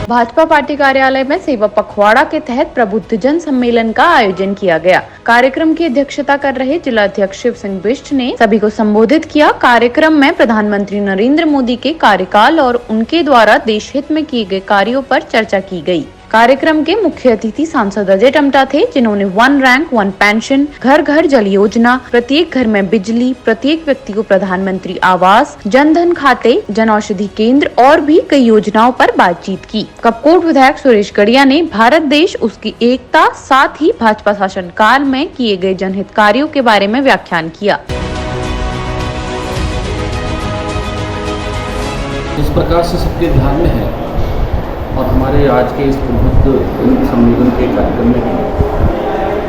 Bhajpa party कार्यालय में सेवा पखवाड़ा के तहत प्रबुद्धजन सम्मेलन का आयोजन किया गया। कार्यक्रम की अध्यक्षता कर रहे जिला अध्यक्ष शिव सिंह बिष्ट ने सभी को संबोधित किया। कार्यक्रम में प्रधानमंत्री नरेंद्र मोदी के कार्यकाल और उनके द्वारा देश हित में किए गए कार्यों पर चर्चा की गई। कार्यक्रम के मुख्य अतिथि सांसद अजय टम्टा थे, जिन्होंने 1 रैंक 1 पेंशन, घर घर जल योजना, प्रत्येक घर में बिजली, प्रत्येक व्यक्ति को प्रधानमंत्री आवास, जन धन खाते, जन औषधि केंद्र और भी कई योजनाओं पर बातचीत की। कपकोट विधायक सुरेश गड़िया ने भारत देश, उसकी एकता, साथ ही भाजपा शासन काल में किए गए जनहित कार्यों के बारे में व्याख्यान किया। इस प्रकार से सबके ध्यान में है और हमारे आज के इस प्रबुद्ध सम्मेलन के कार्यक्रम में भी,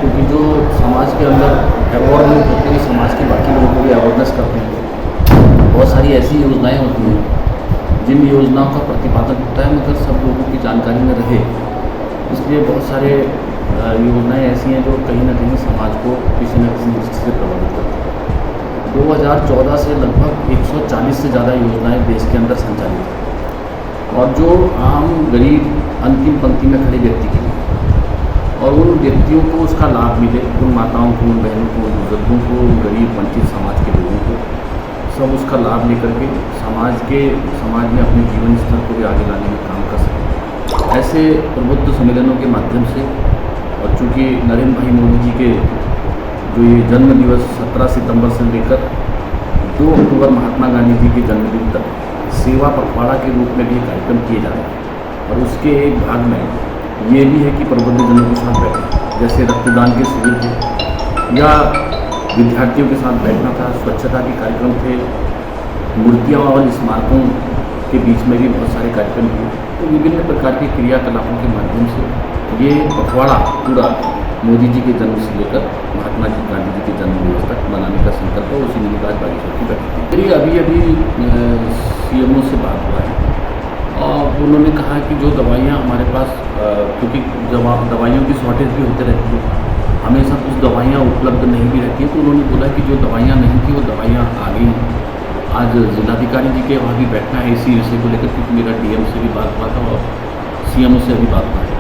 क्योंकि जो समाज के अंदर अवेयरनेस होती है, समाज के बाकी लोगों को भी अवेयरनेस करते हैं। बहुत सारी ऐसी योजनाएं होती हैं जिन योजनाओं का प्रतिपादन होता है मगर सब लोगों की जानकारी में रहे, इसलिए बहुत सारे योजनाएं ऐसी हैं जो कहीं ना कहीं समाज को किसी न किसी दृष्टि से प्रभावित करती हैं। 2014 से लगभग 140 से ज़्यादा योजनाएं देश के अंदर संचालित हैं और जो आम गरीब अंतिम पंक्ति में खड़े व्यक्ति के लिए और उन व्यक्तियों को उसका लाभ मिले, उन माताओं को, उन बहनों को, उन बुजुर्गों को, उन गरीब वंचित समाज के लोगों को सब उसका लाभ लेकर के समाज में अपने जीवन स्तर को भी आगे लाने में काम कर सकें। ऐसे प्रबुद्ध सम्मेलनों के माध्यम से और चूँकि नरेंद्र भाई मोदी जी के जो ये जन्म दिवस 17 सितंबर से लेकर 2 अक्टूबर महात्मा गांधी जी के जन्मदिन तक सेवा पखवाड़ा के रूप में भी कार्यक्रम किए जा रहे हैं और उसके एक भाग में ये भी है कि प्रबुद्धजनों के साथ बैठना, जैसे रक्तदान के शिविर थे या विद्यार्थियों के साथ बैठना था, स्वच्छता के कार्यक्रम थे, मूर्तियाँ और स्मारकों के बीच में भी बहुत सारे कार्यक्रम हुए। तो विभिन्न प्रकार के क्रियाकलापों के माध्यम से ये पखवाड़ा पूरा मोदी जी के जन्म से लेकर महात्मा गांधी जी के जन्म दिवस तक मनाने का संकल्प है। उसी में आज बागेश्वर की बैठी थी। अभी सीएमओ से बात हुआ है और उन्होंने कहा कि जो दवाइयाँ हमारे पास, क्योंकि दवाइयों की शॉर्टेज भी होते रहती है, हमेशा कुछ दवाइयाँ उपलब्ध नहीं भी रहती हैं, तो उन्होंने बोला कि जो दवाइयाँ नहीं थी वो दवाइयाँ आ गई। आज जिलाधिकारी जी के वहाँ भी बैठना है इसी विषय को लेकर, क्योंकि मेरा डीएम से भी बात हुआ था और सीएमओ से भी बात हुआ है।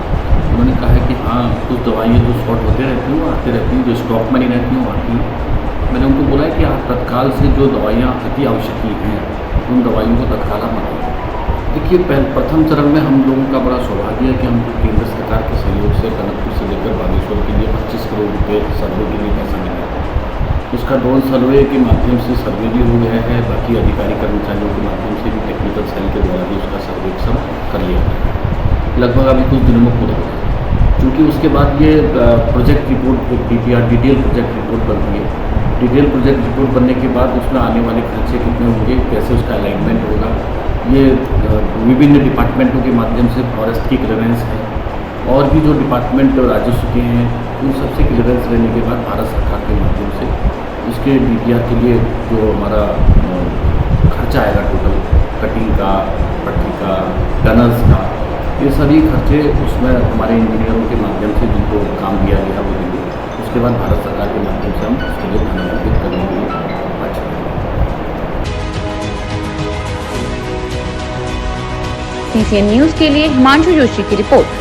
उन्होंने कहा है कि हाँ, कुछ दवाइयाँ जो शॉर्ट होते रहती हैं वो आते रहती हैं, जो स्टॉक में नहीं रहती हैं वो आती हैं। मैंने उनको बोला है कि आप तत्काल से जो दवाइयाँ अति आवश्यक हैं उन दवाइयों को तत्काल आप मंगाएं। देखिए, प्रथम चरण में हम लोगों का बड़ा सौभाग्य है कि हमको केंद्र सरकार के सहयोग से टनकपुर से लेकर बागेश्वर के लिए 25 करोड़ रुपये सर्वे के लिए पैसा मिला है। उसका ड्रोन सर्वे के माध्यम से सर्वे भी हो गया है, बाकी अधिकारी कर्मचारियों के माध्यम से भी टेक्निकल सेल के द्वारा भी उसका सर्वेक्षण कर लिया गया है। लगभग अभी कुछ दिनों में पूरा होगा, क्योंकि उसके बाद ये project report, DPR detail project report बनती है। डिटेल प्रोजेक्ट रिपोर्ट बनने के बाद उसमें आने वाले खर्चे कितने होंगे, कैसे उसका अलाइनमेंट होगा, ये विभिन्न डिपार्टमेंटों के माध्यम से फॉरेस्ट की क्लियरेंस है और भी जो डिपार्टमेंट राजस्व के हैं उन सबसे क्लियरेंस लेने के बाद भारत सरकार के माध्यम से उसके DPR के लिए जो हमारा खर्चा आएगा टोटल, कटिंग का, पट्टी का, टनल्स का, ये सभी खर्चे उसमें हमारे इंजीनियरों के माध्यम से जिनको काम दिया गया वो देंगे। उसके बाद भारत सरकार के माध्यम से हम उसके लिए धन आवंटित करने के लिए बातचीत करेंगे। CCN न्यूज के लिए हिमांशु जोशी की रिपोर्ट।